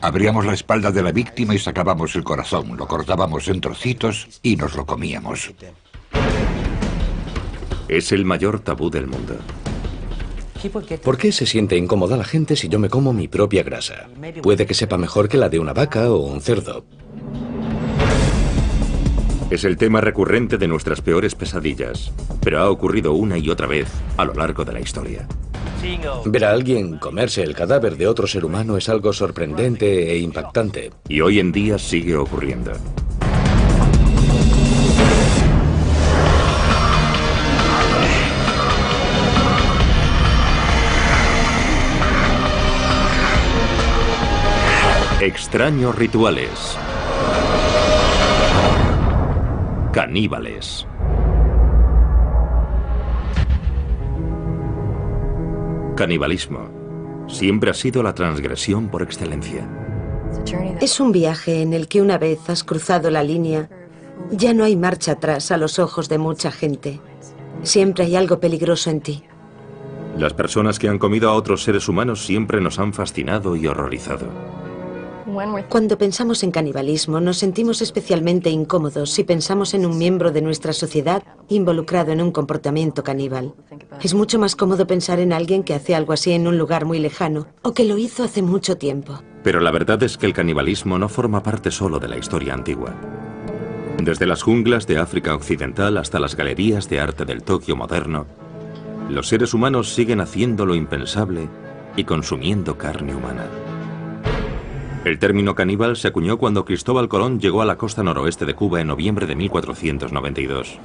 Abríamos la espalda de la víctima y sacábamos el corazón, lo cortábamos en trocitos y nos lo comíamos. Es el mayor tabú del mundo. ¿Por qué se siente incómoda la gente si yo me como mi propia grasa? Puede que sepa mejor que la de una vaca o un cerdo. Es el tema recurrente de nuestras peores pesadillas, pero ha ocurrido una y otra vez a lo largo de la historia. Ver a alguien comerse el cadáver de otro ser humano es algo sorprendente e impactante. Y hoy en día sigue ocurriendo. Extraños rituales. Caníbales. Canibalismo siempre ha sido la transgresión por excelencia. Es un viaje en el que una vez has cruzado la línea, ya no hay marcha atrás a los ojos de mucha gente. Siempre hay algo peligroso en ti. Las personas que han comido a otros seres humanos siempre nos han fascinado y horrorizado. Cuando pensamos en canibalismo, nos sentimos especialmente incómodos si pensamos en un miembro de nuestra sociedad involucrado en un comportamiento caníbal. Es mucho más cómodo pensar en alguien que hace algo así en un lugar muy lejano o que lo hizo hace mucho tiempo. Pero la verdad es que el canibalismo no forma parte solo de la historia antigua. Desde las junglas de África Occidental hasta las galerías de arte del Tokio moderno, los seres humanos siguen haciendo lo impensable y consumiendo carne humana. El término caníbal se acuñó cuando Cristóbal Colón llegó a la costa noroeste de Cuba en noviembre de 1492.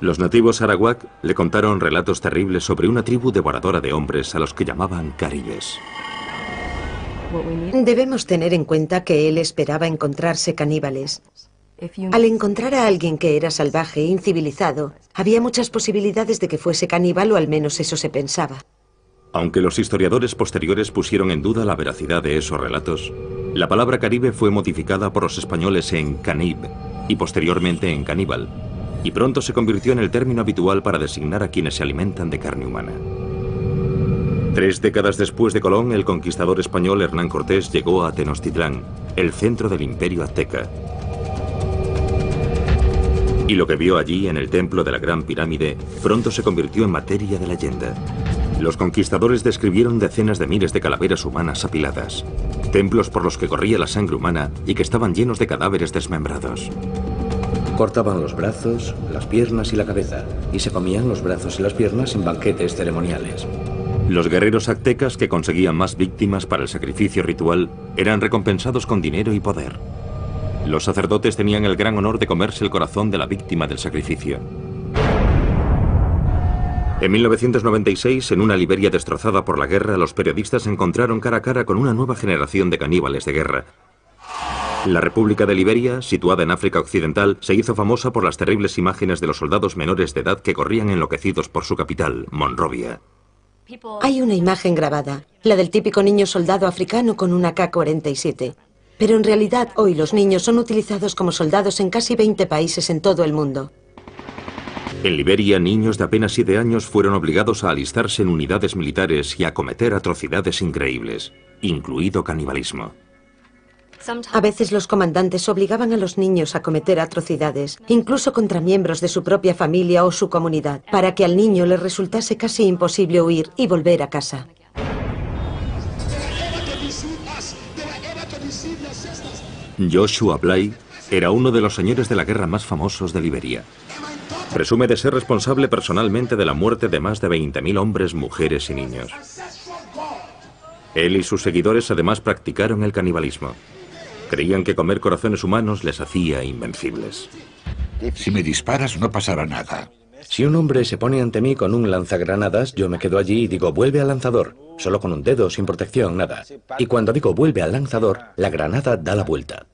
Los nativos arawak le contaron relatos terribles sobre una tribu devoradora de hombres a los que llamaban caribes. Debemos tener en cuenta que él esperaba encontrarse caníbales. Al encontrar a alguien que era salvaje e incivilizado, había muchas posibilidades de que fuese caníbal, o al menos eso se pensaba. Aunque los historiadores posteriores pusieron en duda la veracidad de esos relatos, la palabra caribe fue modificada por los españoles en canib y posteriormente en caníbal, y pronto se convirtió en el término habitual para designar a quienes se alimentan de carne humana. 3 décadas después de Colón, el conquistador español Hernán Cortés llegó a Tenochtitlán, el centro del imperio azteca. Y lo que vio allí en el templo de la Gran Pirámide pronto se convirtió en materia de leyenda. Los conquistadores describieron decenas de miles de calaveras humanas apiladas, templos por los que corría la sangre humana y que estaban llenos de cadáveres desmembrados. Cortaban los brazos, las piernas y la cabeza, y se comían los brazos y las piernas en banquetes ceremoniales. Los guerreros aztecas que conseguían más víctimas para el sacrificio ritual eran recompensados con dinero y poder. Los sacerdotes tenían el gran honor de comerse el corazón de la víctima del sacrificio. En 1996, en una Liberia destrozada por la guerra, los periodistas se encontraron cara a cara con una nueva generación de caníbales de guerra. La República de Liberia, situada en África Occidental, se hizo famosa por las terribles imágenes de los soldados menores de edad que corrían enloquecidos por su capital, Monrovia. Hay una imagen grabada, la del típico niño soldado africano con una AK-47. Pero en realidad hoy los niños son utilizados como soldados en casi 20 países en todo el mundo. En Liberia, niños de apenas 7 años fueron obligados a alistarse en unidades militares y a cometer atrocidades increíbles, incluido canibalismo. A veces los comandantes obligaban a los niños a cometer atrocidades, incluso contra miembros de su propia familia o su comunidad, para que al niño le resultase casi imposible huir y volver a casa. Joshua Bly era uno de los señores de la guerra más famosos de Liberia. Presume de ser responsable personalmente de la muerte de más de 20.000 hombres, mujeres y niños. Él y sus seguidores además practicaron el canibalismo. Creían que comer corazones humanos les hacía invencibles. Si me disparas no pasará nada. Si un hombre se pone ante mí con un lanzagranadas, yo me quedo allí y digo, vuelve al lanzador. Solo con un dedo, sin protección, nada. Y cuando digo vuelve al lanzador, la granada da la vuelta.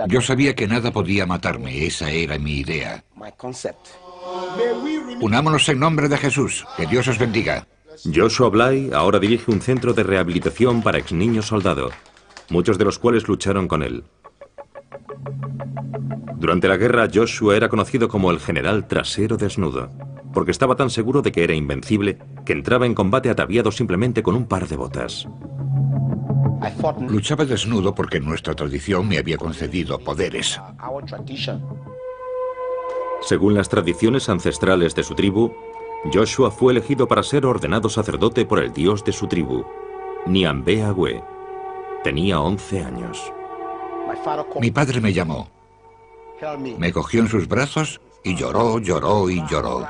Yo sabía que nada podía matarme, esa era mi idea. Unámonos en nombre de Jesús, que Dios os bendiga. Joshua Bly ahora dirige un centro de rehabilitación para ex niños soldado, muchos de los cuales lucharon con él. Durante la guerra, Joshua era conocido como el general trasero desnudo, porque estaba tan seguro de que era invencible que entraba en combate ataviado simplemente con un par de botas. Luchaba desnudo porque nuestra tradición me había concedido poderes. Según las tradiciones ancestrales de su tribu, Joshua fue elegido para ser ordenado sacerdote por el dios de su tribu, Nyambe Agwe. Tenía 11 años. Mi padre me llamó. Me cogió en sus brazos y lloró, lloró y lloró.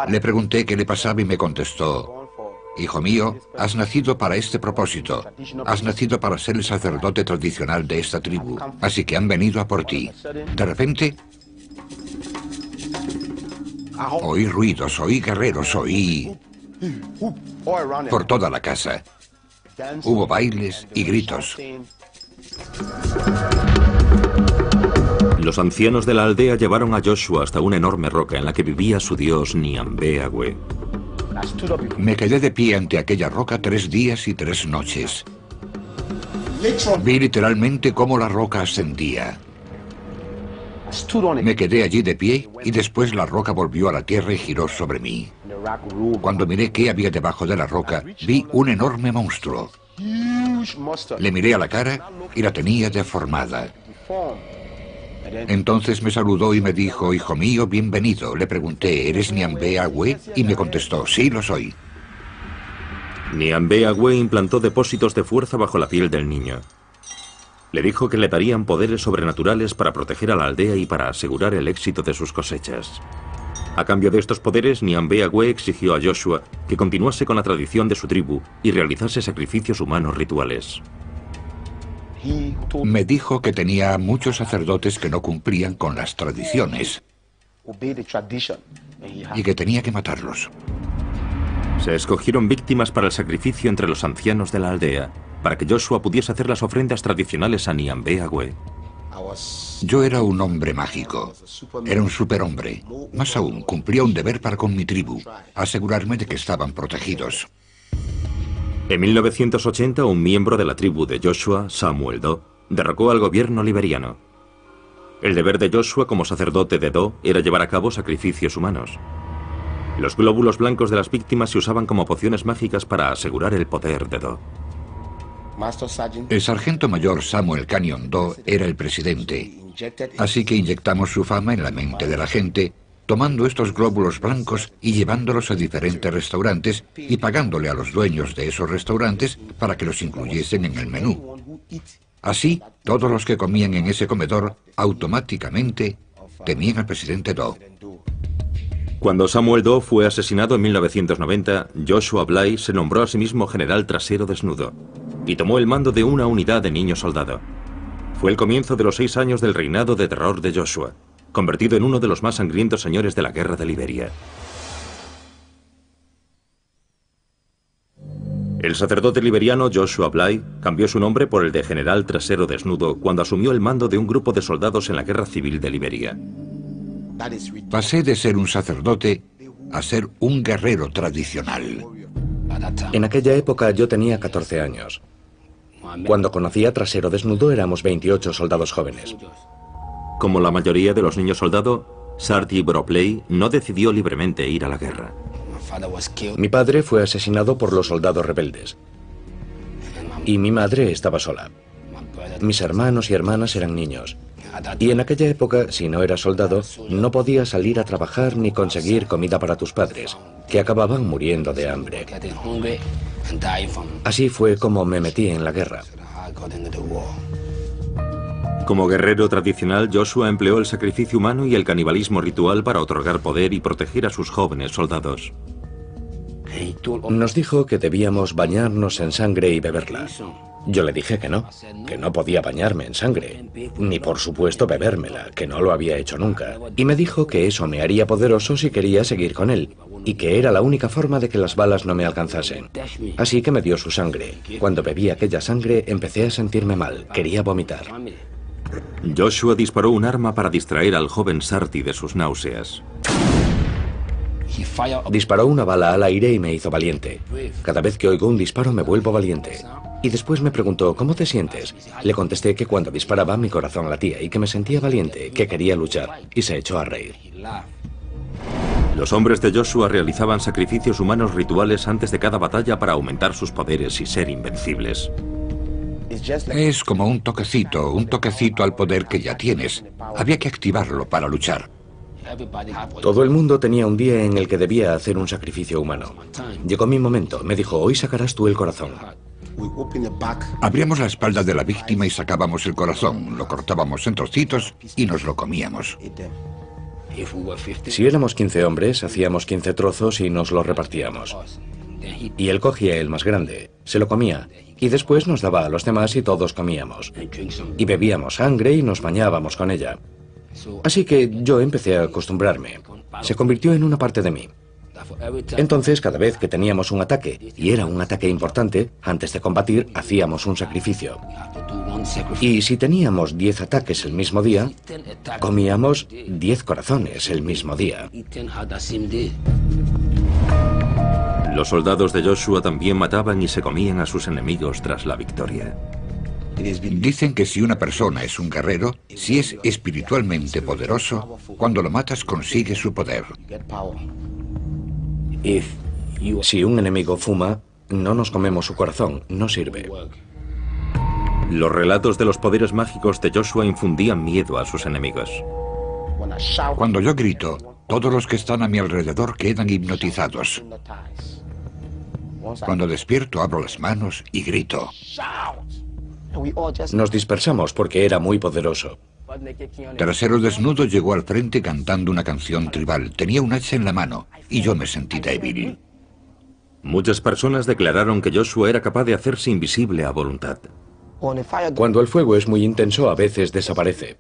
Le pregunté qué le pasaba y me contestó: hijo mío, has nacido para este propósito. Has nacido para ser el sacerdote tradicional de esta tribu. Así que han venido a por ti. De repente, oí ruidos, oí guerreros, oí por toda la casa. Hubo bailes y gritos. Los ancianos de la aldea llevaron a Joshua hasta una enorme roca en la que vivía su dios Nyambe Agwe. Me quedé de pie ante aquella roca 3 días y 3 noches. Vi literalmente cómo la roca ascendía. Me quedé allí de pie y después la roca volvió a la tierra y giró sobre mí. Cuando miré qué había debajo de la roca, vi un enorme monstruo. Le miré a la cara y la tenía deformada. Entonces me saludó y me dijo: hijo mío, bienvenido. Le pregunté: ¿eres Nyambe Agwe? Y me contestó: sí, lo soy. Nyambe Agwe implantó depósitos de fuerza bajo la piel del niño. Le dijo que le darían poderes sobrenaturales para proteger a la aldea y para asegurar el éxito de sus cosechas. A cambio de estos poderes, Nyambe Agwe exigió a Joshua que continuase con la tradición de su tribu y realizase sacrificios humanos rituales. Me dijo que tenía muchos sacerdotes que no cumplían con las tradiciones y que tenía que matarlos. Se escogieron víctimas para el sacrificio entre los ancianos de la aldea, para que Joshua pudiese hacer las ofrendas tradicionales a Nyambe Agwe. Yo era un hombre mágico. Era un superhombre. Más aún, cumplía un deber para con mi tribu: asegurarme de que estaban protegidos. En 1980, un miembro de la tribu de Joshua, Samuel Doe, derrocó al gobierno liberiano. El deber de Joshua como sacerdote de Doe era llevar a cabo sacrificios humanos. Los glóbulos blancos de las víctimas se usaban como pociones mágicas para asegurar el poder de Doe. El sargento mayor Samuel Canyon Doe era el presidente, así que inyectamos su fama en la mente de la gente, tomando estos glóbulos blancos y llevándolos a diferentes restaurantes y pagándole a los dueños de esos restaurantes para que los incluyesen en el menú. Así, todos los que comían en ese comedor automáticamente temían al presidente Doe. Cuando Samuel Doe fue asesinado en 1990, Joshua Bly se nombró a sí mismo general trasero desnudo y tomó el mando de una unidad de niño soldado. Fue el comienzo de los 6 años del reinado de terror de Joshua, convertido en uno de los más sangrientos señores de la guerra de Liberia. El sacerdote liberiano Joshua Bly cambió su nombre por el de general trasero desnudo cuando asumió el mando de un grupo de soldados en la guerra civil de Liberia. Pasé de ser un sacerdote a ser un guerrero tradicional. En aquella época yo tenía 14 años. Cuando conocí a Trasero Desnudo éramos 28 soldados jóvenes. Como la mayoría de los niños soldado, Sarti Bropley no decidió libremente ir a la guerra. Mi padre fue asesinado por los soldados rebeldes. Y mi madre estaba sola. Mis hermanos y hermanas eran niños. Y en aquella época, si no eras soldado, no podías salir a trabajar ni conseguir comida para tus padres, que acababan muriendo de hambre. Así fue como me metí en la guerra. Como guerrero tradicional, Joshua empleó el sacrificio humano y el canibalismo ritual para otorgar poder y proteger a sus jóvenes soldados. Nos dijo que debíamos bañarnos en sangre y beberla. Yo le dije que no podía bañarme en sangre, ni por supuesto bebérmela, que no lo había hecho nunca. Y me dijo que eso me haría poderoso si quería seguir con él, y que era la única forma de que las balas no me alcanzasen. Así que me dio su sangre. Cuando bebí aquella sangre empecé a sentirme mal, quería vomitar. Joshua disparó un arma para distraer al joven Sarti de sus náuseas. Disparó una bala al aire y me hizo valiente. Cada vez que oigo un disparo me vuelvo valiente. Y después me preguntó: ¿cómo te sientes? Le contesté que cuando disparaba mi corazón latía y que me sentía valiente, que quería luchar, y se echó a reír. Los hombres de Joshua realizaban sacrificios humanos rituales antes de cada batalla para aumentar sus poderes y ser invencibles. Es como un toquecito al poder que ya tienes. Había que activarlo para luchar. Todo el mundo tenía un día en el que debía hacer un sacrificio humano. Llegó mi momento. Me dijo, hoy sacarás tú el corazón. Abríamos la espalda de la víctima y sacábamos el corazón. Lo cortábamos en trocitos y nos lo comíamos. Si éramos 15 hombres, hacíamos 15 trozos y nos los repartíamos. Y él cogía el más grande, se lo comía, y después nos daba a los demás y todos comíamos. Y bebíamos sangre y nos bañábamos con ella. Así que yo empecé a acostumbrarme. Se convirtió en una parte de mí. Entonces, cada vez que teníamos un ataque, y era un ataque importante, antes de combatir, hacíamos un sacrificio. Y si teníamos 10 ataques el mismo día, comíamos 10 corazones el mismo día. Los soldados de Joshua también mataban y se comían a sus enemigos tras la victoria. Dicen que si una persona es un guerrero, si es espiritualmente poderoso, cuando lo matas consigue su poder. Si un enemigo fuma, no nos comemos su corazón, no sirve. Los relatos de los poderes mágicos de Joshua infundían miedo a sus enemigos. Cuando yo grito, todos los que están a mi alrededor quedan hipnotizados. Cuando despierto, abro las manos y grito. Nos dispersamos porque era muy poderoso. Trasero Desnudo llegó al frente cantando una canción tribal. Tenía un hacha en la mano y yo me sentí débil. Muchas personas declararon que Joshua era capaz de hacerse invisible a voluntad. Cuando el fuego es muy intenso, a veces desaparece.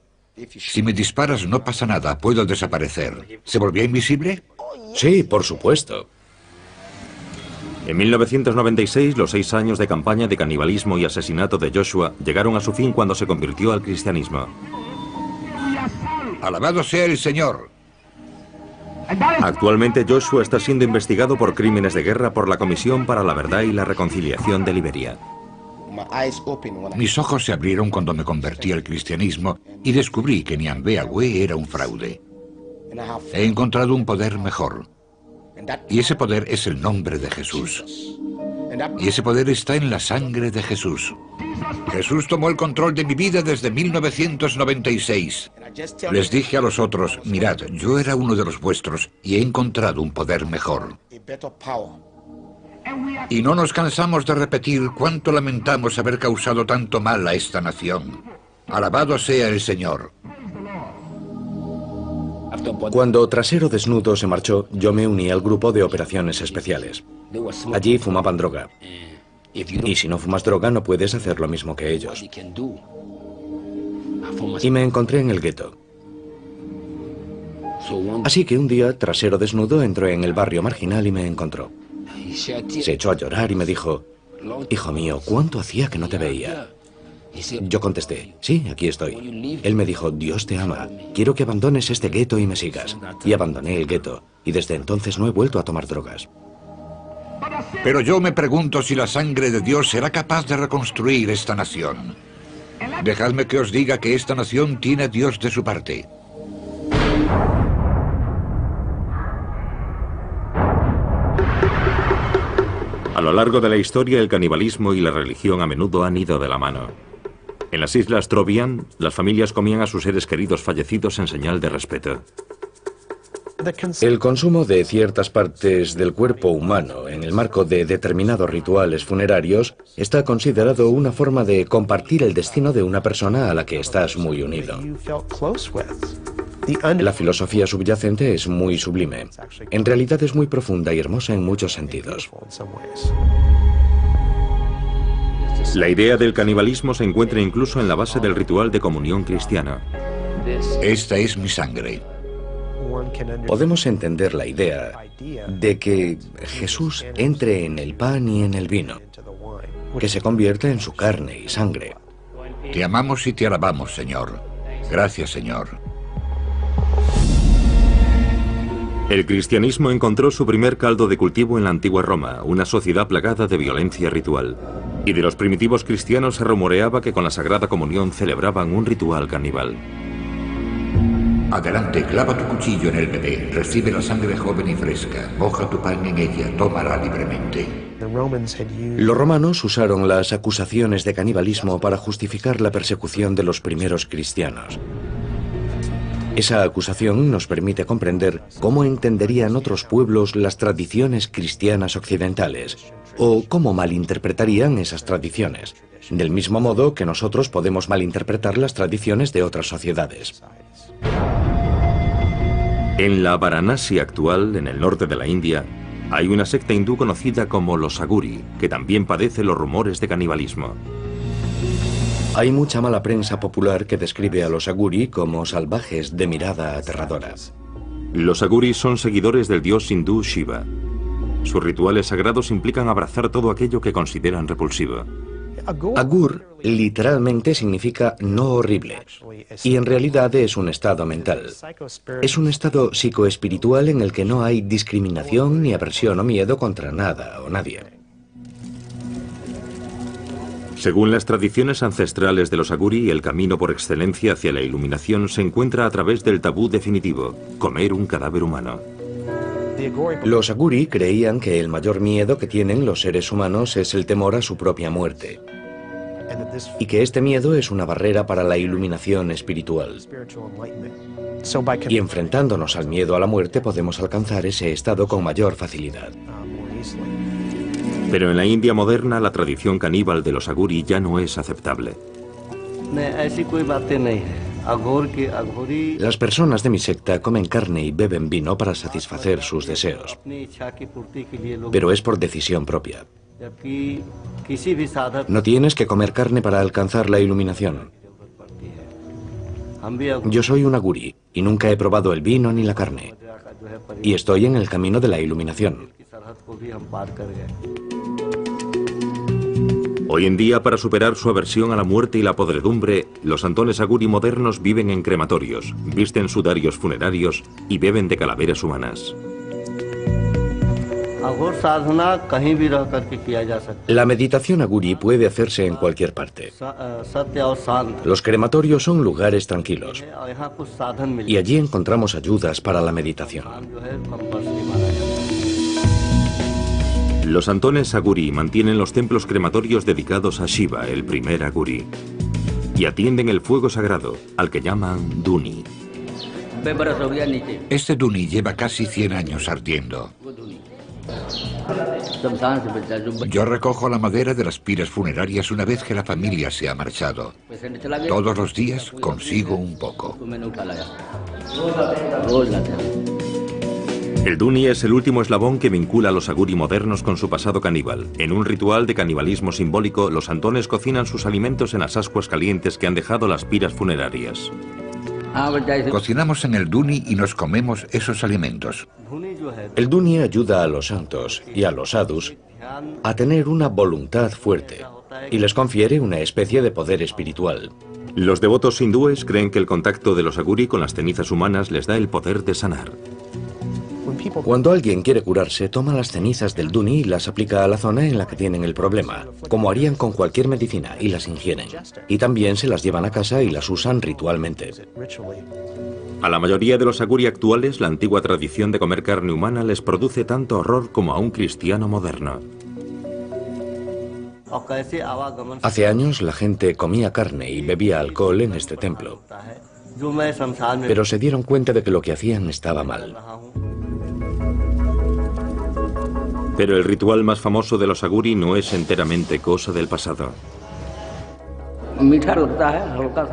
Si me disparas no pasa nada, puedo desaparecer. ¿Se volvía invisible? Sí, por supuesto. En 1996, los 6 años de campaña de canibalismo y asesinato de Joshua llegaron a su fin cuando se convirtió al cristianismo. ¡Alabado sea el Señor! Actualmente Joshua está siendo investigado por crímenes de guerra por la Comisión para la Verdad y la Reconciliación de Liberia. Mis ojos se abrieron cuando me convertí al cristianismo y descubrí que Nyambea-Gwe era un fraude. He encontrado un poder mejor. Y ese poder es el nombre de Jesús. Y ese poder está en la sangre de Jesús. Jesús tomó el control de mi vida desde 1996. Les dije a los otros, mirad, yo era uno de los vuestros y he encontrado un poder mejor. Y no nos cansamos de repetir cuánto lamentamos haber causado tanto mal a esta nación. Alabado sea el Señor. Cuando Trasero Desnudo se marchó, yo me uní al grupo de operaciones especiales. Allí fumaban droga. Y si no fumas droga, no puedes hacer lo mismo que ellos. Y me encontré en el gueto. Así que un día, Trasero Desnudo entró en el barrio marginal y me encontró. Se echó a llorar y me dijo, hijo mío, ¿cuánto hacía que no te veía? Yo contesté, sí, aquí estoy. Él me dijo, Dios te ama, quiero que abandones este gueto y me sigas. Y abandoné el gueto, y desde entonces no he vuelto a tomar drogas. Pero yo me pregunto si la sangre de Dios será capaz de reconstruir esta nación. Dejadme que os diga que esta nación tiene a Dios de su parte. A lo largo de la historia, el canibalismo y la religión a menudo han ido de la mano. En las islas Trobriand, las familias comían a sus seres queridos fallecidos en señal de respeto. El consumo de ciertas partes del cuerpo humano en el marco de determinados rituales funerarios está considerado una forma de compartir el destino de una persona a la que estás muy unido. La filosofía subyacente es muy sublime. En realidad es muy profunda y hermosa en muchos sentidos. La idea del canibalismo se encuentra incluso en la base del ritual de comunión cristiano. Esta es mi sangre. Podemos entender la idea de que Jesús entre en el pan y en el vino, que se convierta en su carne y sangre. Te amamos y te alabamos, Señor. Gracias, Señor. El cristianismo encontró su primer caldo de cultivo en la antigua Roma, una sociedad plagada de violencia ritual. Y de los primitivos cristianos se rumoreaba que con la Sagrada Comunión celebraban un ritual caníbal. Adelante, clava tu cuchillo en el bebé, recibe la sangre joven y fresca, moja tu pan en ella, tómala libremente. Los romanos usaron las acusaciones de canibalismo para justificar la persecución de los primeros cristianos. Esa acusación nos permite comprender cómo entenderían otros pueblos las tradiciones cristianas occidentales, o cómo malinterpretarían esas tradiciones, del mismo modo que nosotros podemos malinterpretar las tradiciones de otras sociedades. En la Varanasi actual, en el norte de la India, hay una secta hindú conocida como los Aguri, que también padece los rumores de canibalismo. Hay mucha mala prensa popular que describe a los Aguri como salvajes de mirada aterradora. Los Aguri son seguidores del dios hindú Shiva. Sus rituales sagrados implican abrazar todo aquello que consideran repulsivo. Agur literalmente significa no horrible, y en realidad es un estado mental. Es un estado psicoespiritual en el que no hay discriminación ni aversión o miedo contra nada o nadie. Según las tradiciones ancestrales de los Aguri, el camino por excelencia hacia la iluminación se encuentra a través del tabú definitivo, comer un cadáver humano. Los Aguri creían que el mayor miedo que tienen los seres humanos es el temor a su propia muerte, y que este miedo es una barrera para la iluminación espiritual. Y enfrentándonos al miedo a la muerte podemos alcanzar ese estado con mayor facilidad. Pero en la India moderna la tradición caníbal de los Aguri ya no es aceptable. Las personas de mi secta comen carne y beben vino para satisfacer sus deseos, pero es por decisión propia. No tienes que comer carne para alcanzar la iluminación. Yo soy un Aguri y nunca he probado el vino ni la carne, y estoy en el camino de la iluminación. Hoy en día, para superar su aversión a la muerte y la podredumbre, los santones Aguri modernos viven en crematorios, visten sudarios funerarios y beben de calaveras humanas. La meditación Aguri puede hacerse en cualquier parte. Los crematorios son lugares tranquilos, y allí encontramos ayudas para la meditación. Los santones Aguri mantienen los templos crematorios dedicados a Shiva, el primer Aguri, y atienden el fuego sagrado, al que llaman Duni. Este Duni lleva casi 100 años ardiendo. Yo recojo la madera de las piras funerarias una vez que la familia se ha marchado. Todos los días consigo un poco. El Duni es el último eslabón que vincula a los Aguri modernos con su pasado caníbal. En un ritual de canibalismo simbólico, los santones cocinan sus alimentos en las ascuas calientes que han dejado las piras funerarias. Cocinamos en el Duni y nos comemos esos alimentos. El Duni ayuda a los santos y a los sadhus a tener una voluntad fuerte y les confiere una especie de poder espiritual. Los devotos hindúes creen que el contacto de los Aguri con las cenizas humanas les da el poder de sanar. Cuando alguien quiere curarse, toma las cenizas del Duni y las aplica a la zona en la que tienen el problema, como harían con cualquier medicina, y las ingieren. Y también se las llevan a casa y las usan ritualmente. A la mayoría de los Aguri actuales, la antigua tradición de comer carne humana les produce tanto horror como a un cristiano moderno. Hace años la gente comía carne y bebía alcohol en este templo, pero se dieron cuenta de que lo que hacían estaba mal. Pero el ritual más famoso de los Aguri no es enteramente cosa del pasado.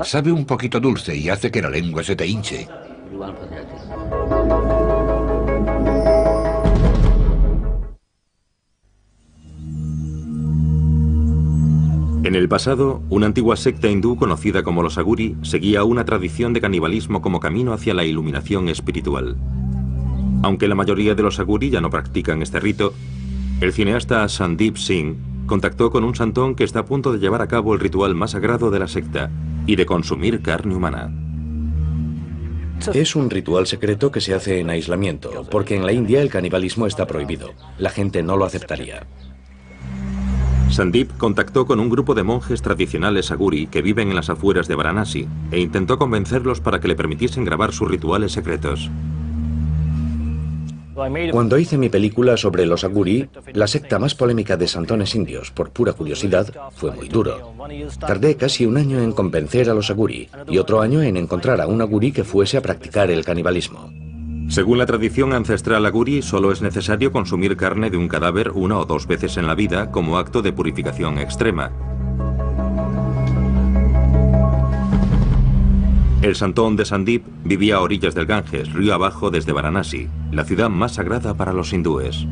Sabe un poquito dulce y hace que la lengua se te hinche. En el pasado, una antigua secta hindú conocida como los Aguri seguía una tradición de canibalismo como camino hacia la iluminación espiritual. Aunque la mayoría de los Aguri ya no practican este rito, el cineasta Sandeep Singh contactó con un santón que está a punto de llevar a cabo el ritual más sagrado de la secta y de consumir carne humana. Es un ritual secreto que se hace en aislamiento, porque en la India el canibalismo está prohibido. La gente no lo aceptaría. Sandeep contactó con un grupo de monjes tradicionales aguri que viven en las afueras de Varanasi e intentó convencerlos para que le permitiesen grabar sus rituales secretos. Cuando hice mi película sobre los aguri, la secta más polémica de santones indios, por pura curiosidad, fue muy duro. Tardé casi un año en convencer a los aguri y otro año en encontrar a un aguri que fuese a practicar el canibalismo. Según la tradición ancestral aguri, solo es necesario consumir carne de un cadáver 1 o 2 veces en la vida como acto de purificación extrema. El santón de Sandeep vivía a orillas del Ganges, río abajo desde Varanasi, la ciudad más sagrada para los hindúes.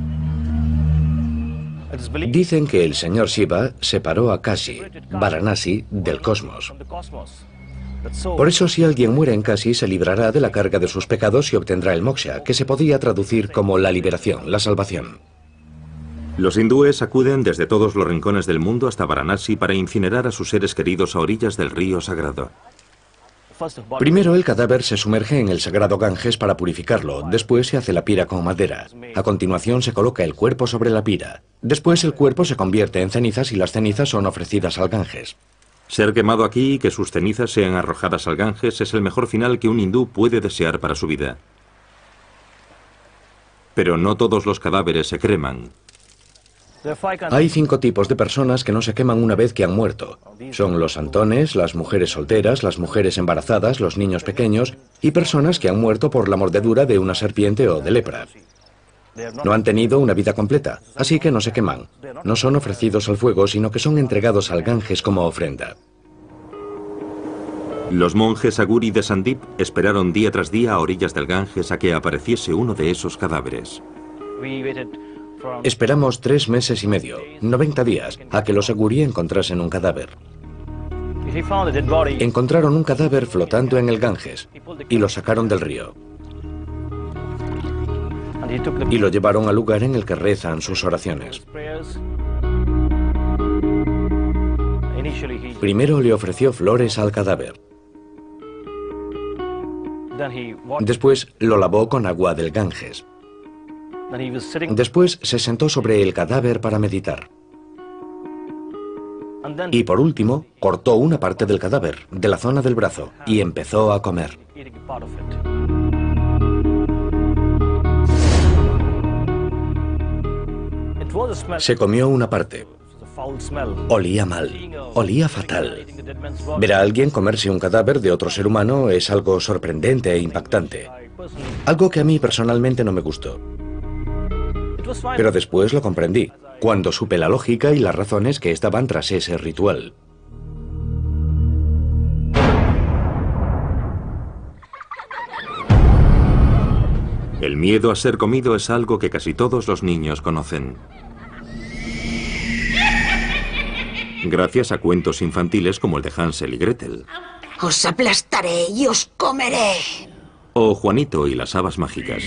Dicen que el señor Shiva separó a Kashi, Varanasi, del cosmos. Por eso, si alguien muere en Kashi, se librará de la carga de sus pecados y obtendrá el moksha, que se podría traducir como la liberación, la salvación. Los hindúes acuden desde todos los rincones del mundo hasta Varanasi para incinerar a sus seres queridos a orillas del río sagrado. Primero el cadáver se sumerge en el sagrado Ganges para purificarlo, después se hace la pira con madera. A continuación se coloca el cuerpo sobre la pira. Después el cuerpo se convierte en cenizas y las cenizas son ofrecidas al Ganges. Ser quemado aquí y que sus cenizas sean arrojadas al Ganges es el mejor final que un hindú puede desear para su vida. Pero no todos los cadáveres se creman. Hay 5 tipos de personas que no se queman una vez que han muerto. Son los santones, las mujeres solteras, las mujeres embarazadas, los niños pequeños y personas que han muerto por la mordedura de una serpiente o de lepra. No han tenido una vida completa, así que no se queman. No son ofrecidos al fuego, sino que son entregados al Ganges como ofrenda. Los monjes aguri de Sandeep esperaron día tras día a orillas del Ganges a que apareciese uno de esos cadáveres. Esperamos 3 meses y medio, 90 días, a que los aguri encontrasen un cadáver. Encontraron un cadáver flotando en el Ganges y lo sacaron del río. Y lo llevaron al lugar en el que rezan sus oraciones. Primero le ofreció flores al cadáver. Después lo lavó con agua del Ganges. Después se sentó sobre el cadáver para meditar. Y por último, cortó una parte del cadáver, de la zona del brazo, y empezó a comer. Se comió una parte. Olía mal, olía fatal. Ver a alguien comerse un cadáver de otro ser humano es algo sorprendente e impactante. Algo que a mí personalmente no me gustó. Pero después lo comprendí, cuando supe la lógica y las razones que estaban tras ese ritual. El miedo a ser comido es algo que casi todos los niños conocen. Gracias a cuentos infantiles como el de Hansel y Gretel. Os aplastaré y os comeré. O Juanito y las habas mágicas.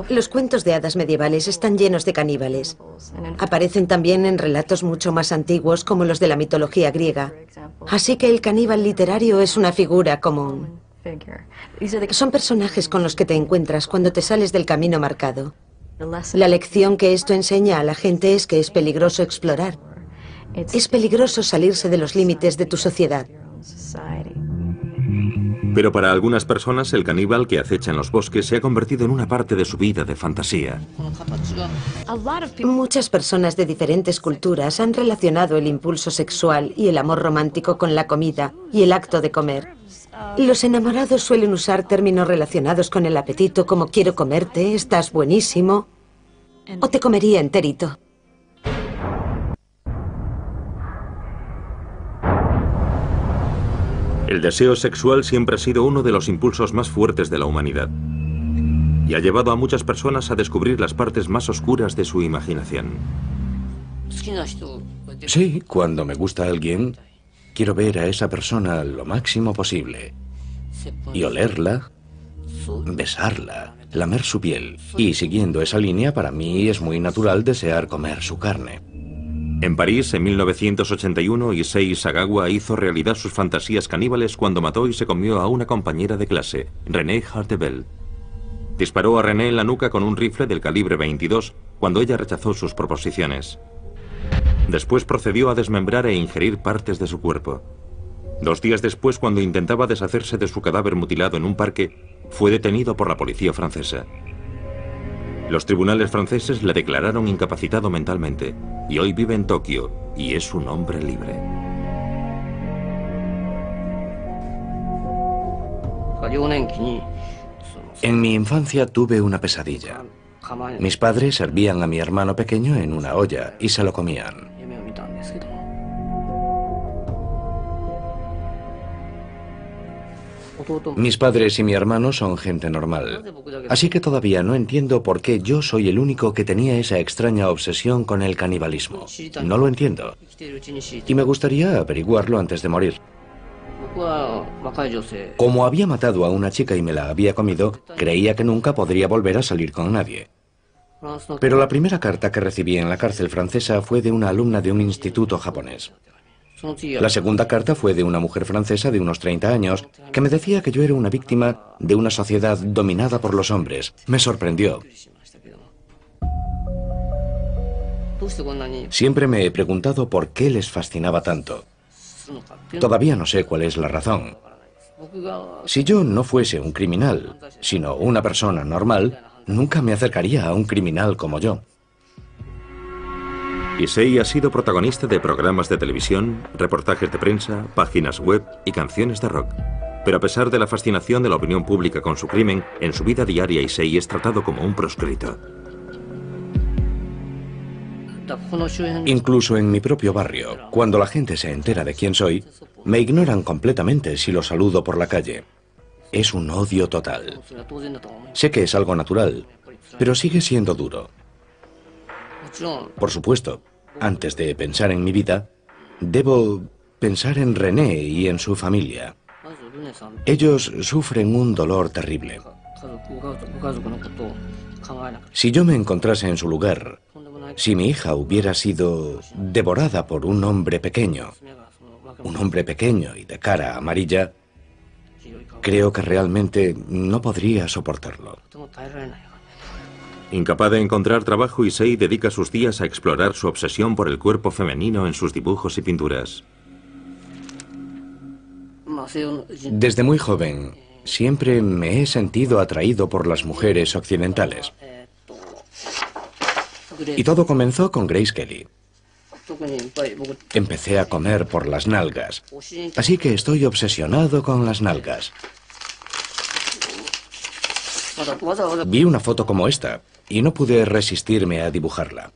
Los cuentos de hadas medievales están llenos de caníbales. Aparecen también en relatos mucho más antiguos como los de la mitología griega. Así que el caníbal literario es una figura común. Son personajes con los que te encuentras cuando te sales del camino marcado. La lección que esto enseña a la gente es que es peligroso explorar. Es peligroso salirse de los límites de tu sociedad. Pero para algunas personas el caníbal que acecha en los bosques se ha convertido en una parte de su vida de fantasía. Muchas personas de diferentes culturas han relacionado el impulso sexual y el amor romántico con la comida y el acto de comer. Los enamorados suelen usar términos relacionados con el apetito como quiero comerte, estás buenísimo, o te comería enterito. El deseo sexual siempre ha sido uno de los impulsos más fuertes de la humanidad y ha llevado a muchas personas a descubrir las partes más oscuras de su imaginación. Sí, cuando me gusta alguien, quiero ver a esa persona lo máximo posible y olerla, besarla, lamer su piel. Y siguiendo esa línea, para mí es muy natural desear comer su carne. En París, en 1981, Issei Sagawa hizo realidad sus fantasías caníbales cuando mató y se comió a una compañera de clase, Renée Hartebel. Disparó a René en la nuca con un rifle del calibre 22 cuando ella rechazó sus proposiciones. Después procedió a desmembrar e ingerir partes de su cuerpo. 2 días después, cuando intentaba deshacerse de su cadáver mutilado en un parque, fue detenido por la policía francesa. Los tribunales franceses le declararon incapacitado mentalmente y hoy vive en Tokio y es un hombre libre. En mi infancia tuve una pesadilla. Mis padres servían a mi hermano pequeño en una olla y se lo comían. Mis padres y mi hermano son gente normal, así que todavía no entiendo por qué yo soy el único que tenía esa extraña obsesión con el canibalismo. No lo entiendo. Y me gustaría averiguarlo antes de morir. Como había matado a una chica y me la había comido, creía que nunca podría volver a salir con nadie. Pero la primera carta que recibí en la cárcel francesa fue de una alumna de un instituto japonés. La segunda carta fue de una mujer francesa de unos 30 años que me decía que yo era una víctima de una sociedad dominada por los hombres. Me sorprendió. Siempre me he preguntado por qué les fascinaba tanto. Todavía no sé cuál es la razón. Si yo no fuese un criminal, sino una persona normal, nunca me acercaría a un criminal como yo. Issei ha sido protagonista de programas de televisión, reportajes de prensa, páginas web y canciones de rock. Pero a pesar de la fascinación de la opinión pública con su crimen, en su vida diaria Issei es tratado como un proscrito. Incluso en mi propio barrio, cuando la gente se entera de quién soy, me ignoran completamente si los saludo por la calle. Es un odio total. Sé que es algo natural, pero sigue siendo duro. Por supuesto, antes de pensar en mi vida, debo pensar en René y en su familia. Ellos sufren un dolor terrible. Si yo me encontrase en su lugar, si mi hija hubiera sido devorada por un hombre pequeño y de cara amarilla, creo que realmente no podría soportarlo. Incapaz de encontrar trabajo, Issei dedica sus días a explorar su obsesión por el cuerpo femenino en sus dibujos y pinturas. Desde muy joven, siempre me he sentido atraído por las mujeres occidentales. Y todo comenzó con Grace Kelly. Empecé a comer por las nalgas, así que estoy obsesionado con las nalgas. Vi una foto como esta y no pude resistirme a dibujarla.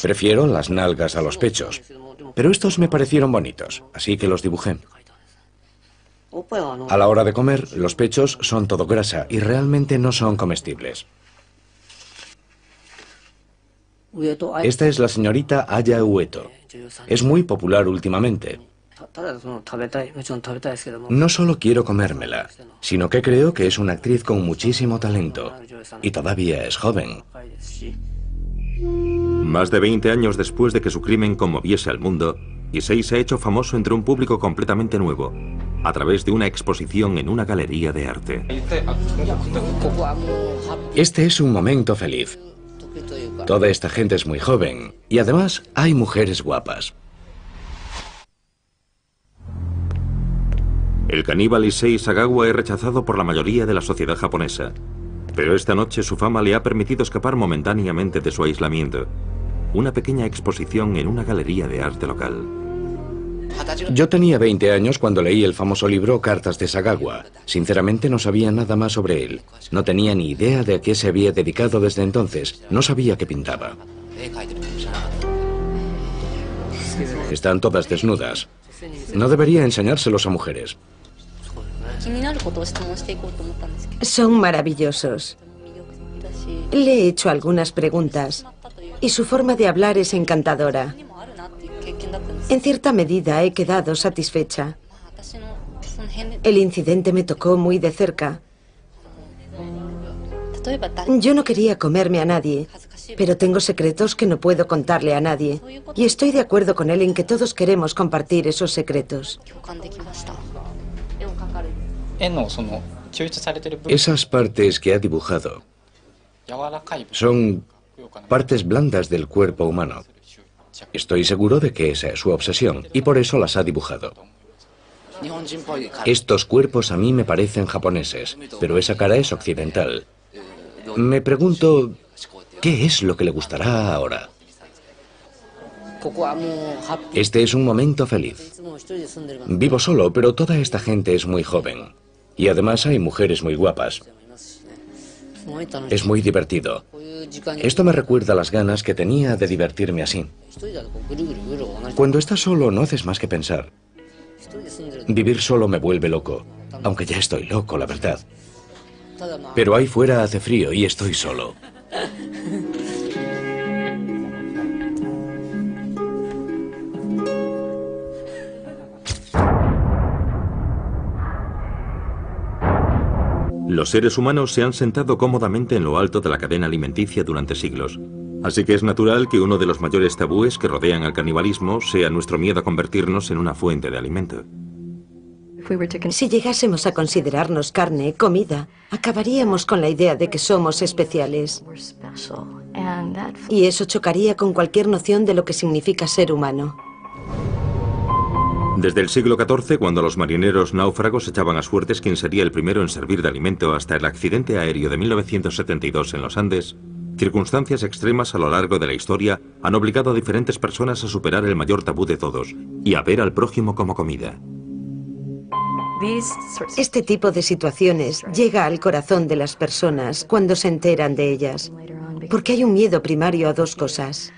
Prefiero las nalgas a los pechos, pero estos me parecieron bonitos, así que los dibujé. A la hora de comer, los pechos son todo grasa y realmente no son comestibles. Esta es la señorita Aya Ueto. Es muy popular últimamente. No solo quiero comérmela, sino que creo que es una actriz con muchísimo talento. Y todavía es joven. Más de 20 años después de que su crimen conmoviese al mundo, Issei se ha hecho famoso entre un público completamente nuevo, a través de una exposición en una galería de arte. Este es un momento feliz. Toda esta gente es muy joven y además hay mujeres guapas. El caníbal Issei Sagawa es rechazado por la mayoría de la sociedad japonesa, pero esta noche su fama le ha permitido escapar momentáneamente de su aislamiento. Una pequeña exposición en una galería de arte local. Yo tenía 20 años cuando leí el famoso libro Cartas de Sagawa. Sinceramente no sabía nada más sobre él. No tenía ni idea de a qué se había dedicado desde entonces. No sabía que pintaba. Están todas desnudas. No debería enseñárselos a mujeres. Son maravillosos. Le he hecho algunas preguntas y su forma de hablar es encantadora. En cierta medida he quedado satisfecha. El incidente me tocó muy de cerca. Yo no quería comerme a nadie, pero tengo secretos que no puedo contarle a nadie. Y estoy de acuerdo con él en que todos queremos compartir esos secretos. Esas partes que ha dibujado son partes blandas del cuerpo humano. Estoy seguro de que esa es su obsesión y por eso las ha dibujado. Estos cuerpos a mí me parecen japoneses, pero esa cara es occidental. Me pregunto, ¿qué es lo que le gustará ahora? Este es un momento feliz. Vivo solo, pero toda esta gente es muy joven. Y además hay mujeres muy guapas. Es muy divertido. Esto me recuerda las ganas que tenía de divertirme así. Cuando estás solo no haces más que pensar. Vivir solo me vuelve loco, aunque ya estoy loco, la verdad. Pero ahí fuera hace frío y estoy solo. Los seres humanos se han sentado cómodamente en lo alto de la cadena alimenticia durante siglos. Así que es natural que uno de los mayores tabúes que rodean al canibalismo sea nuestro miedo a convertirnos en una fuente de alimento. Si llegásemos a considerarnos carne, comida, acabaríamos con la idea de que somos especiales. Y eso chocaría con cualquier noción de lo que significa ser humano. Desde el siglo XIV, cuando los marineros náufragos echaban a suertes quién sería el primero en servir de alimento, hasta el accidente aéreo de 1972 en los Andes, circunstancias extremas a lo largo de la historia han obligado a diferentes personas a superar el mayor tabú de todos y a ver al prójimo como comida. Este tipo de situaciones llega al corazón de las personas cuando se enteran de ellas, porque hay un miedo primario a dos cosas.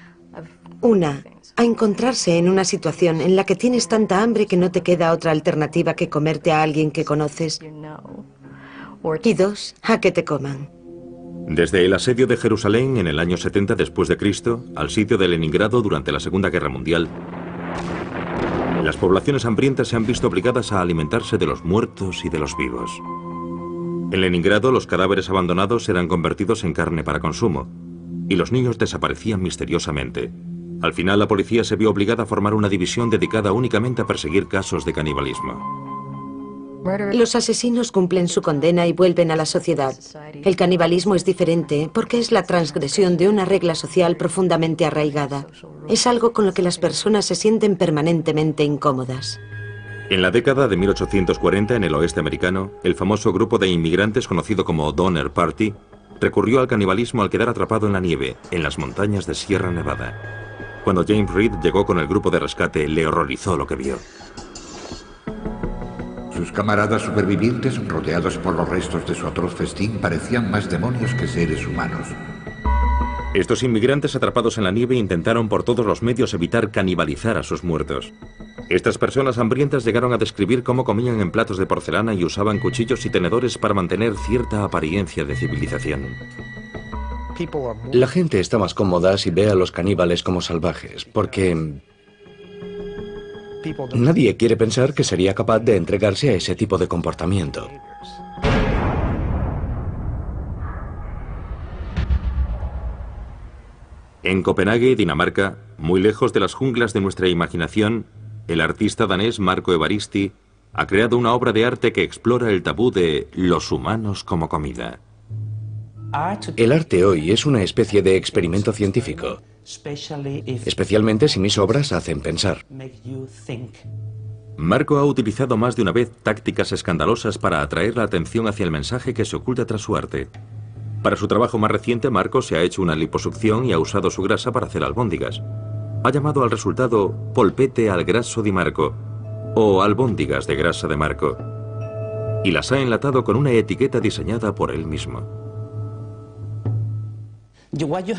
Una, a encontrarse en una situación en la que tienes tanta hambre que no te queda otra alternativa que comerte a alguien que conoces. Y dos, a que te coman. Desde el asedio de Jerusalén en el año 70 después de Cristo al sitio de Leningrado durante la Segunda Guerra Mundial, las poblaciones hambrientas se han visto obligadas a alimentarse de los muertos y de los vivos. En Leningrado, los cadáveres abandonados eran convertidos en carne para consumo, y los niños desaparecían misteriosamente. Al final, la policía se vio obligada a formar una división dedicada únicamente a perseguir casos de canibalismo. Los asesinos cumplen su condena y vuelven a la sociedad. El canibalismo es diferente porque es la transgresión de una regla social profundamente arraigada. Es algo con lo que las personas se sienten permanentemente incómodas. En la década de 1840, en el oeste americano, el famoso grupo de inmigrantes conocido como Donner Party recurrió al canibalismo al quedar atrapado en la nieve, en las montañas de Sierra Nevada. Cuando James Reed llegó con el grupo de rescate, le horrorizó lo que vio. Sus camaradas supervivientes, rodeados por los restos de su atroz festín, parecían más demonios que seres humanos. Estos inmigrantes atrapados en la nieve intentaron por todos los medios evitar canibalizar a sus muertos. Estas personas hambrientas llegaron a describir cómo comían en platos de porcelana y usaban cuchillos y tenedores para mantener cierta apariencia de civilización. La gente está más cómoda si ve a los caníbales como salvajes, porque nadie quiere pensar que sería capaz de entregarse a ese tipo de comportamiento. En Copenhague, Dinamarca, muy lejos de las junglas de nuestra imaginación, el artista danés Marco Evaristi ha creado una obra de arte que explora el tabú de los humanos como comida. El arte hoy es una especie de experimento científico, especialmente si mis obras hacen pensar. Marco ha utilizado más de una vez tácticas escandalosas para atraer la atención hacia el mensaje que se oculta tras su arte. Para su trabajo más reciente, Marco se ha hecho una liposucción y ha usado su grasa para hacer albóndigas. Ha llamado al resultado polpette al grasso di Marco, o albóndigas de grasa de Marco, y las ha enlatado con una etiqueta diseñada por él mismo.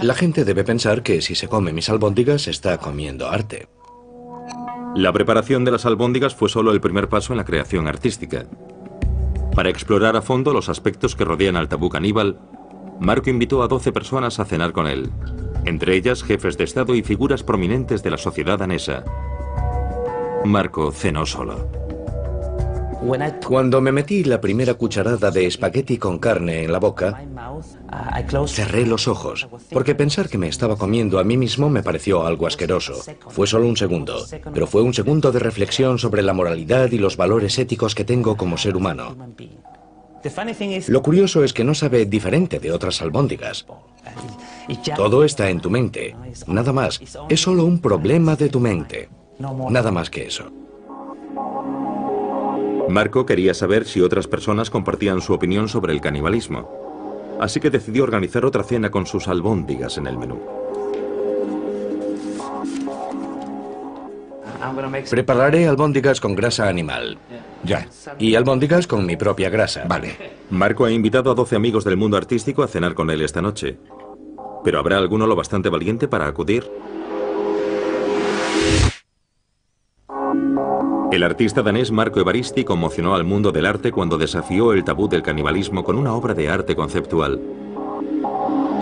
La gente debe pensar que si se come mis albóndigas está comiendo arte. La preparación de las albóndigas fue solo el primer paso en la creación artística. Para explorar a fondo los aspectos que rodean al tabú caníbal, Marco invitó a 12 personas a cenar con él, entre ellas jefes de Estado y figuras prominentes de la sociedad danesa. Marco cenó solo. Cuando me metí la primera cucharada de espagueti con carne en la boca, cerré los ojos, porque pensar que me estaba comiendo a mí mismo me pareció algo asqueroso. Fue solo un segundo, pero fue un segundo de reflexión sobre la moralidad y los valores éticos que tengo como ser humano. Lo curioso es que no sabe diferente de otras albóndigas. Todo está en tu mente. Nada más. Es solo un problema de tu mente. Nada más que eso. Marco quería saber si otras personas compartían su opinión sobre el canibalismo. Así que decidió organizar otra cena con sus albóndigas en el menú. Prepararé albóndigas con grasa animal. Ya. Y albóndigas con mi propia grasa. Vale. Marco ha invitado a 12 amigos del mundo artístico a cenar con él esta noche. ¿Pero habrá alguno lo bastante valiente para acudir? El artista danés Marco Evaristi conmocionó al mundo del arte cuando desafió el tabú del canibalismo con una obra de arte conceptual.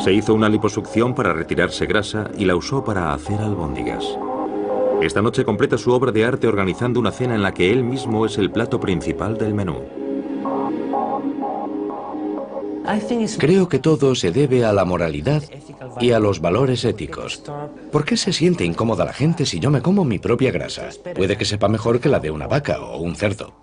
Se hizo una liposucción para retirarse grasa y la usó para hacer albóndigas. Esta noche completa su obra de arte organizando una cena en la que él mismo es el plato principal del menú. Creo que todo se debe a la moralidad y a los valores éticos. ¿Por qué se siente incómoda la gente si yo me como mi propia grasa? Puede que sepa mejor que la de una vaca o un cerdo.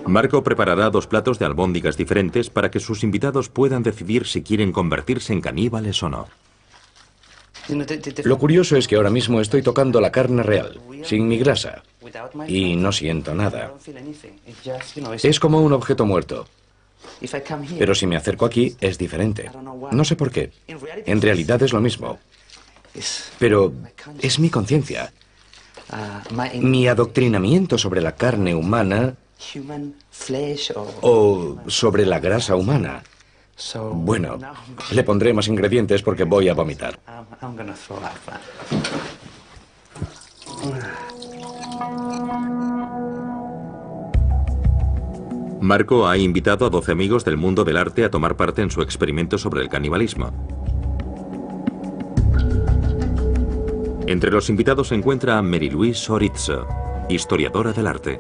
Marco preparará 2 platos de albóndigas diferentes para que sus invitados puedan decidir si quieren convertirse en caníbales o no. Lo curioso es que ahora mismo estoy tocando la carne real, sin mi grasa, y no siento nada. Es como un objeto muerto. Pero si me acerco aquí, es diferente. No sé por qué. En realidad es lo mismo. Pero es mi conciencia. Mi adoctrinamiento sobre la carne humana o sobre la grasa humana. Bueno, le pondré más ingredientes porque voy a vomitar. Marco ha invitado a 12 amigos del mundo del arte a tomar parte en su experimento sobre el canibalismo. Entre los invitados se encuentra a Mary-Louise Orizzo, historiadora del arte.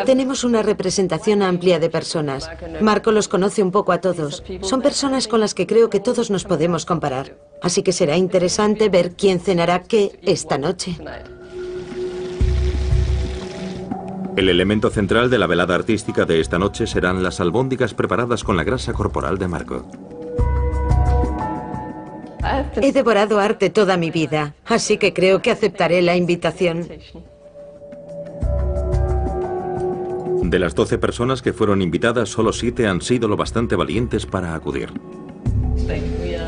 Tenemos una representación amplia de personas. Marco los conoce un poco a todos. Son personas con las que creo que todos nos podemos comparar. Así que será interesante ver quién cenará qué esta noche. El elemento central de la velada artística de esta noche serán las albóndigas preparadas con la grasa corporal de Marco. He devorado arte toda mi vida, así que creo que aceptaré la invitación. De las 12 personas que fueron invitadas, solo 7 han sido lo bastante valientes para acudir.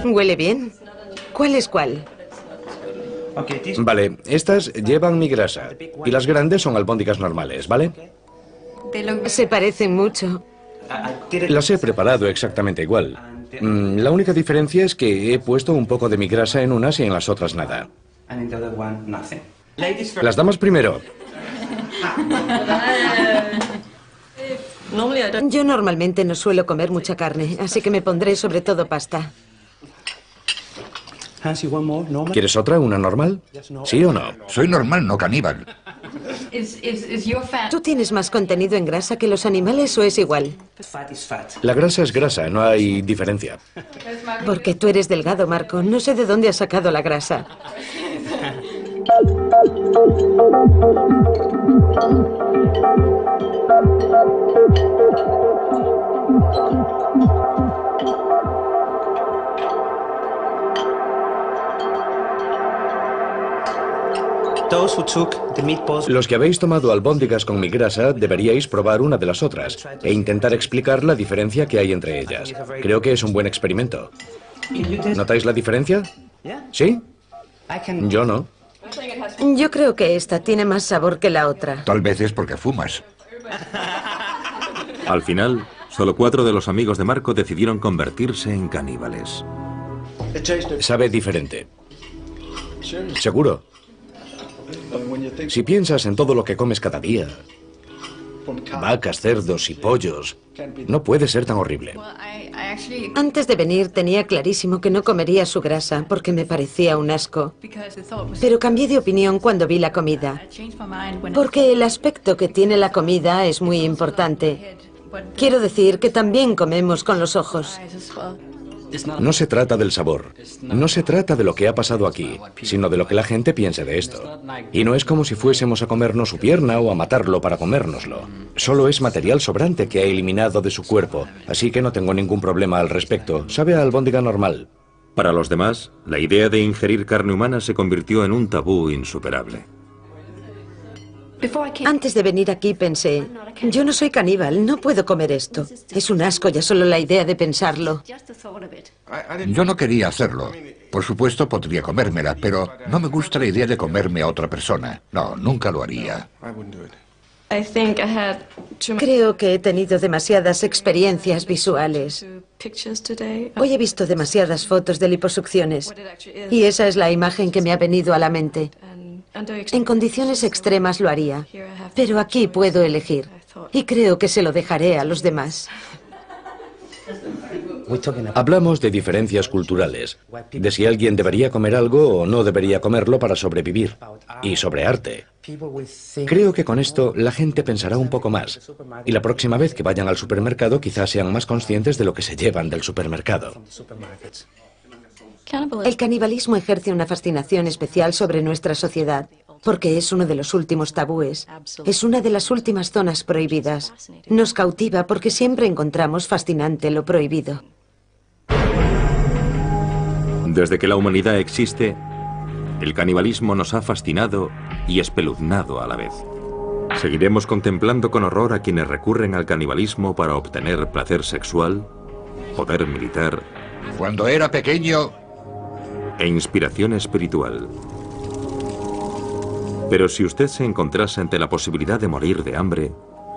¿Huele bien? ¿Cuál es cuál? Vale, estas llevan mi grasa y las grandes son albóndigas normales, ¿vale? Se parecen mucho. Las he preparado exactamente igual. La única diferencia es que he puesto un poco de mi grasa en unas y en las otras nada. Las damas primero. Yo normalmente no suelo comer mucha carne, así que me pondré sobre todo pasta. ¿Quieres otra, una normal? ¿Sí o no? Soy normal, no caníbal. ¿Tú tienes más contenido en grasa que los animales o es igual? La grasa es grasa, no hay diferencia. Porque tú eres delgado, Marco. No sé de dónde has sacado la grasa. Los que habéis tomado albóndigas con mi grasa deberíais probar una de las otras e intentar explicar la diferencia que hay entre ellas. Creo que es un buen experimento. ¿Notáis la diferencia? ¿Sí? Yo no. Yo creo que esta tiene más sabor que la otra. Tal vez es porque fumas. Al final, solo 4 de los amigos de Marco decidieron convertirse en caníbales. Sabe diferente. ¿Seguro? Si piensas en todo lo que comes cada día, vacas, cerdos y pollos, no puede ser tan horrible. Antes de venir tenía clarísimo que no comería su grasa porque me parecía un asco. Pero cambié de opinión cuando vi la comida. Porque el aspecto que tiene la comida es muy importante. Quiero decir que también comemos con los ojos. No se trata del sabor, no se trata de lo que ha pasado aquí, sino de lo que la gente piense de esto. Y no es como si fuésemos a comernos su pierna o a matarlo para comérnoslo. Solo es material sobrante que ha eliminado de su cuerpo, así que no tengo ningún problema al respecto. Sabe a albóndiga normal. Para los demás, la idea de ingerir carne humana se convirtió en un tabú insuperable. Antes de venir aquí pensé, yo no soy caníbal, no puedo comer esto. Es un asco ya solo la idea de pensarlo. Yo no quería hacerlo. Por supuesto podría comérmela, pero no me gusta la idea de comerme a otra persona. No, nunca lo haría. Creo que he tenido demasiadas experiencias visuales. Hoy he visto demasiadas fotos de liposucciones y esa es la imagen que me ha venido a la mente. En condiciones extremas lo haría, pero aquí puedo elegir y creo que se lo dejaré a los demás. Hablamos de diferencias culturales, de si alguien debería comer algo o no debería comerlo para sobrevivir, y sobre arte. Creo que con esto la gente pensará un poco más, y la próxima vez que vayan al supermercado quizás sean más conscientes de lo que se llevan del supermercado. El canibalismo ejerce una fascinación especial sobre nuestra sociedad, porque es uno de los últimos tabúes. Es una de las últimas zonas prohibidas. Nos cautiva porque siempre encontramos fascinante lo prohibido. Desde que la humanidad existe, el canibalismo nos ha fascinado y espeluznado a la vez. ¿Seguiremos contemplando con horror a quienes recurren al canibalismo para obtener placer sexual, poder militar Cuando era pequeño, e inspiración espiritual? Pero si usted se encontrase ante la posibilidad de morir de hambre,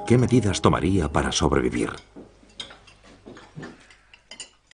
¿qué medidas tomaría para sobrevivir?